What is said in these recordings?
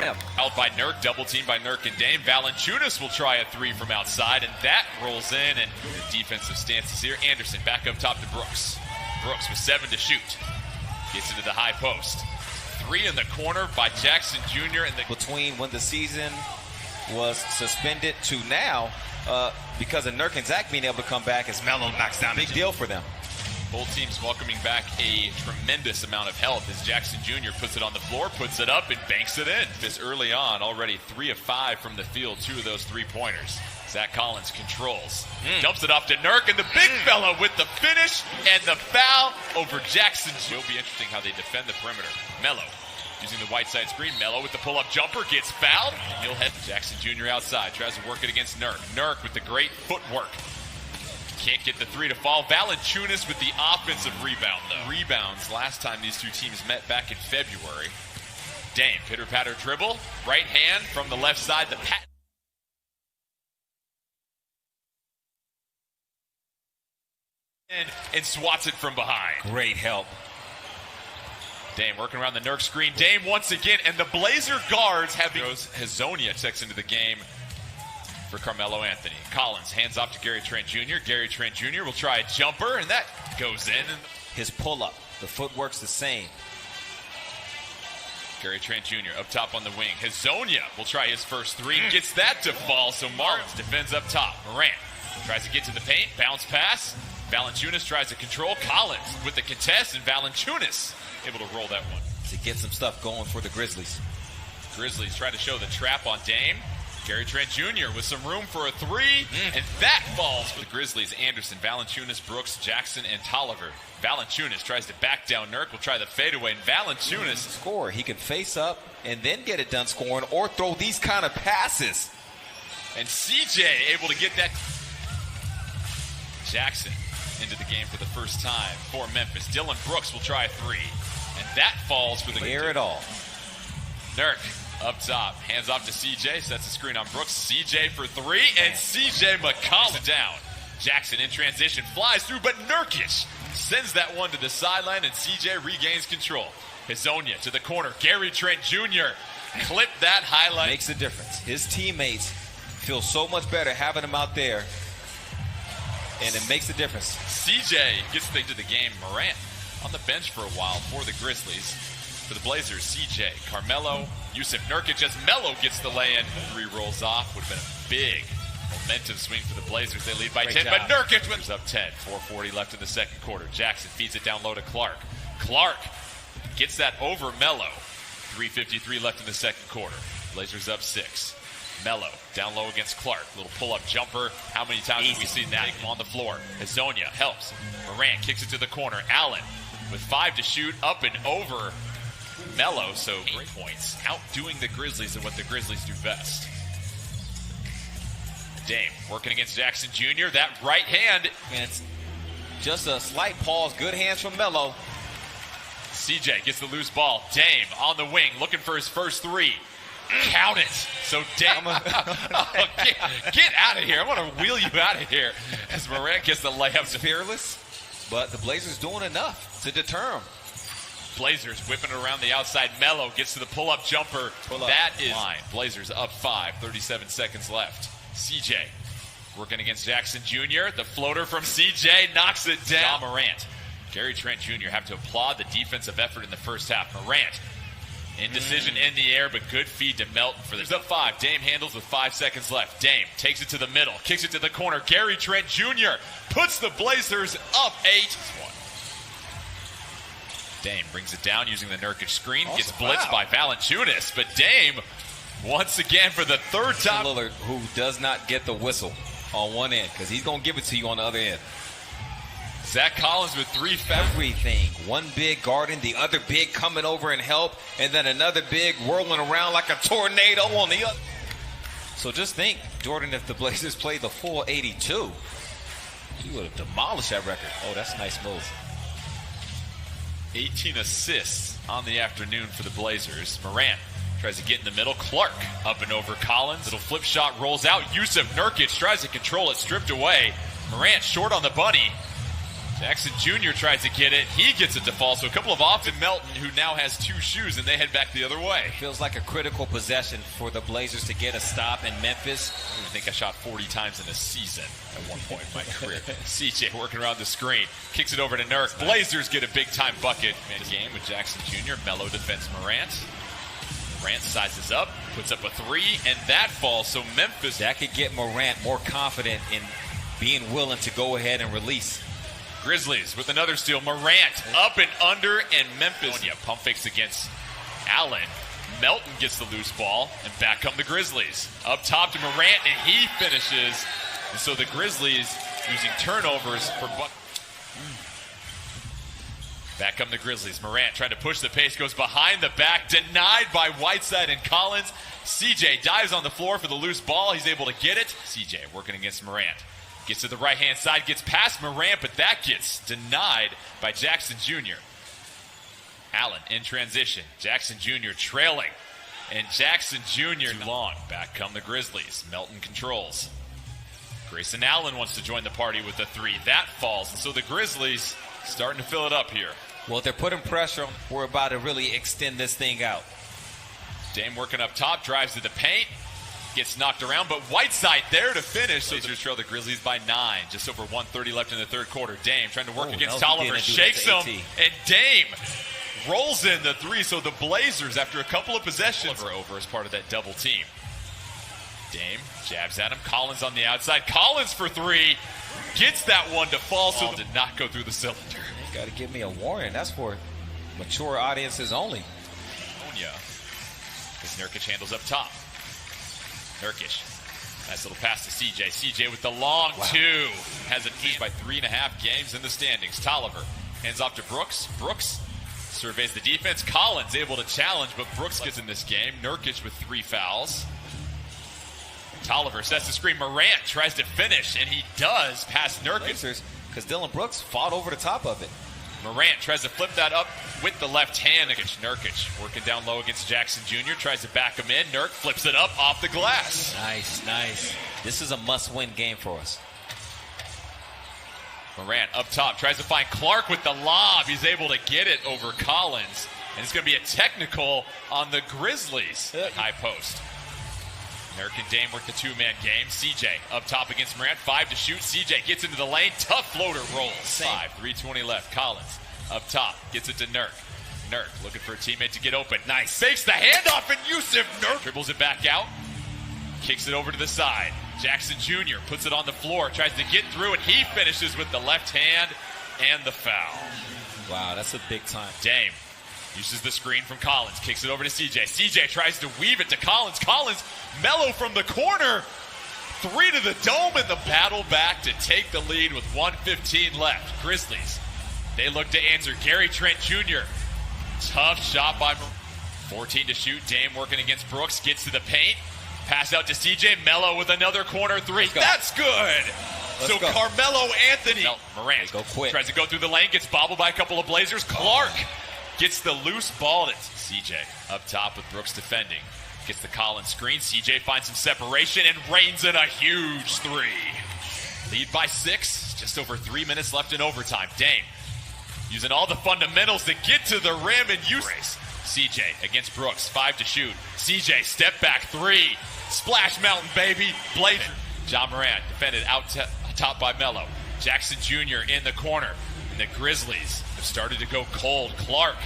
rim. Held by Nurk, double team by Nurk and Dame. Valanciunas will try a three from outside, and that rolls in, and the defensive stances here. Anderson back up top to Brooks. Brooks with 7 to shoot. Gets into the high post. 3 in the corner by Jackson Jr. Between when the season was suspended to now, because of Nurk and Zach being able to come back, as Melo knocks down. Big deal for them. Both teams welcoming back a tremendous amount of help as Jackson Jr. puts it on the floor, puts it up, and banks it in. This early on, already 3 of 5 from the field, 2 of those 3-pointers. Zach Collins controls, dumps it off to Nurk, and the big fella with the finish and the foul over Jackson. It'll be interesting how they defend the perimeter. Melo using the white side screen. Melo with the pull-up jumper, gets fouled. He'll head Jackson Jr. outside, tries to work it against Nurk. Nurk with the great footwork. Can't get the 3 to fall. Valanciunas with the offensive rebound, though. Rebounds last time these two teams met back in February. Dame, pitter-patter dribble. Right hand from the left side. The pat. And swats it from behind. Great help. Dame working around the Nurk screen. Dame once again, and the Blazer guards have Hazonia checks into the game for Carmelo Anthony. Collins hands off to Gary Trent Jr. Gary Trent Jr. will try a jumper, and that goes in. His pull-up, the footwork's the same. Gary Trent Jr. up top on the wing. Hazonia will try his first 3, gets that to fall, so Martins defends up top. Morant tries to get to the paint, bounce pass. Valanciunas tries to control. Collins with the contest, and Valanciunas able to roll that one. To get some stuff going for the Grizzlies. Grizzlies try to show the trap on Dame. Gary Trent Jr. with some room for a 3, and that falls for the Grizzlies. Anderson, Valanciunas, Brooks, Jackson, and Tolliver. Valanciunas tries to back down. Nurk will try the fadeaway, and Valanciunas score. He can face up and then get it done scoring, or throw these kind of passes. And CJ able to get that. Jackson into the game for the first time for Memphis. Dylan Brooks will try a 3, and that falls for the Air it all. Nurk up top, hands off to CJ, sets a screen on Brooks. CJ for 3, and CJ McCollum down. Jackson in transition, flies through, but Nurkic sends that one to the sideline, and CJ regains control. Hazonia to the corner. Gary Trent Jr. clip that highlight. Makes a difference. His teammates feel so much better having him out there, and it makes a difference. CJ gets into the game. Morant on the bench for a while for the Grizzlies. For the Blazers, CJ, Carmelo, Yusuf Nurkic, as Melo gets the lay-in. 3 rolls off. Would have been a big momentum swing for the Blazers. They lead by 10, but Nurkic wins up 10. 4:40 left in the second quarter. Jackson feeds it down low to Clark. Clark gets that over Melo. 3:53 left in the second quarter. Blazers up 6. Melo down low against Clark. Little pull-up jumper. How many times have we seen that on the floor? Hazonia helps. Morant kicks it to the corner. Allen with 5 to shoot, up and over Melo, so 8 points. Outdoing the Grizzlies and what the Grizzlies do best. Dame working against Jackson Jr. That right hand. And it's just a slight pause. Good hands from Melo. CJ gets the loose ball. Dame on the wing looking for his first 3. Count it. So Dame, get out of here. I want to wheel you out of here as Morant gets the layup. Fearless, but the Blazers doing enough to deter him. Blazers whipping it around the outside. Melo gets to the pull-up jumper. That is line. Blazers up 5, 37 seconds left. CJ working against Jackson Jr. The floater from CJ knocks it down. Morant. Gary Trent Jr. have to applaud the defensive effort in the first half. Morant, indecision in the air, but good feed to Melton for this. Up 5. Dame handles with 5 seconds left. Dame takes it to the middle, kicks it to the corner. Gary Trent Jr. puts the Blazers up 8. Dame brings it down using the Nurkic screen. Gets blitzed by Valanciunas, but Dame, once again for the 3rd time. Lillard, who does not get the whistle on one end, because he's going to give it to you on the other end. Zach Collins with 3 fouls. Everything. One big guarding, the other big coming over and help, and then another big whirling around like a tornado on the other. So just think, Jordan, if the Blazers played the full 82, he would have demolished that record. Oh, that's a nice move. 18 assists on the afternoon for the Blazers. Morant tries to get in the middle. Clark up and over Collins. Little flip shot rolls out. Yusuf Nurkic tries to control it, stripped away. Morant short on the bunny. Jackson Jr. tries to get it. He gets it to fall. So a couple of off to Melton, who now has 2 shoes, and they head back the other way. Feels like a critical possession for the Blazers to get a stop in Memphis. I think I shot 40 times in a season at one point in my career. CJ working around the screen. Kicks it over to Nurk. Blazers get a big-time bucket. Mid-game with Jackson Jr. Melo defends Morant. Morant sizes up, puts up a 3, and that falls. So Memphis... That could get Morant more confident in being willing to go ahead and release. Grizzlies with another steal. Morant up and under, and Memphis. Pump fakes against Allen. Melton gets the loose ball, and back come the Grizzlies. Up top to Morant, and he finishes. And so the Grizzlies using turnovers for Back come the Grizzlies. Morant trying to push the pace, goes behind the back, denied by Whiteside and Collins. CJ dives on the floor for the loose ball. He's able to get it. CJ working against Morant. Gets to the right-hand side, gets past Morant, but that gets denied by Jackson Jr. Allen in transition. Jackson Jr. trailing. And Jackson Jr. too long. Back come the Grizzlies. Melton controls. Grayson Allen wants to join the party with a 3. That falls. And so the Grizzlies starting to fill it up here. Well, if they're putting pressure on, we're about to really extend this thing out. Dame working up top, drives to the paint. Gets knocked around, but Whiteside there to finish. Blazers trail the Grizzlies by 9. Just over 1:30 left in the third quarter. Dame trying to work against Tolliver. Shakes him, and Dame rolls in the 3. So the Blazers, after a couple of possessions, are over as part of that double team. Dame jabs at him. Collins on the outside. Collins for 3. Gets that one to fall, so did not go through the cylinder. Got to give me a warning. That's for mature audiences only. Because Nurkic handles up top. Nurkic. Nice little pass to CJ. CJ with the long 2. Has it eased by 3.5 games in the standings. Tolliver hands off to Brooks. Brooks surveys the defense. Collins able to challenge, but Brooks gets in this game. Nurkic with 3 fouls. Tolliver sets the screen. Morant tries to finish, and he does past Nurkic. Because Dillon Brooks fought over the top of it. Morant tries to flip that up with the left hand. Nurkic working down low against Jackson Jr. Tries to back him in. Nurk flips it up off the glass. Nice, nice. This is a must-win game for us. Morant up top tries to find Clark with the lob. He's able to get it over Collins. And it's going to be a technical on the Grizzlies. High post. Nurk and Dame work the 2-man game. CJ up top against Morant. 5 to shoot. CJ gets into the lane. Tough floater rolls. 3:20 left. Collins up top. Gets it to Nurk. Nurk looking for a teammate to get open. Nice. Fakes the handoff, and Yusuf Nurk dribbles it back out. Kicks it over to the side. Jackson Jr. puts it on the floor. Tries to get through, and he finishes with the left hand and the foul. Wow, that's a big time. Dame uses the screen from Collins. Kicks it over to CJ. CJ tries to weave it to Collins. Collins, Melo from the corner. 3 to the dome, and the battle back to take the lead with 1:15 left. Grizzlies, they look to answer. Gary Trent Jr. Tough shot by 14 to shoot. Dame working against Brooks. Gets to the paint. Pass out to CJ. Melo with another corner 3. That's good. So go. Carmelo Anthony. Morant go quick. Tries to go through the lane. Gets bobbled by a couple of Blazers. Clark gets the loose ball. It's CJ up top with Brooks defending. Gets the Collins screen. CJ finds some separation and rains in a huge 3. Lead by 6. Just over 3 minutes left in overtime. Dame using all the fundamentals to get to the rim and use race. CJ against Brooks. 5 to shoot. CJ step back 3. Splash Mountain, baby. Blazer. John Morant defended out top by Melo. Jackson Jr. in the corner. And the Grizzlies have started to go cold. Clark.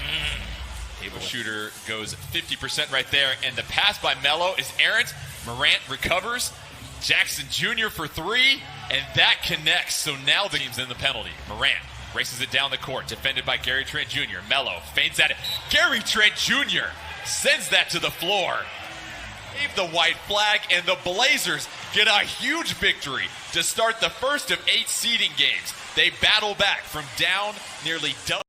Table shooter goes 50% right there. And the pass by Melo is errant. Morant recovers. Jackson Jr. for 3. And that connects. So now the team's in the penalty. Morant races it down the court. Defended by Gary Trent Jr. Melo feints at it. Gary Trent Jr. sends that to the floor. Wave the white flag, and the Blazers get a huge victory to start the first of 8 seeding games. They battle back from down nearly double.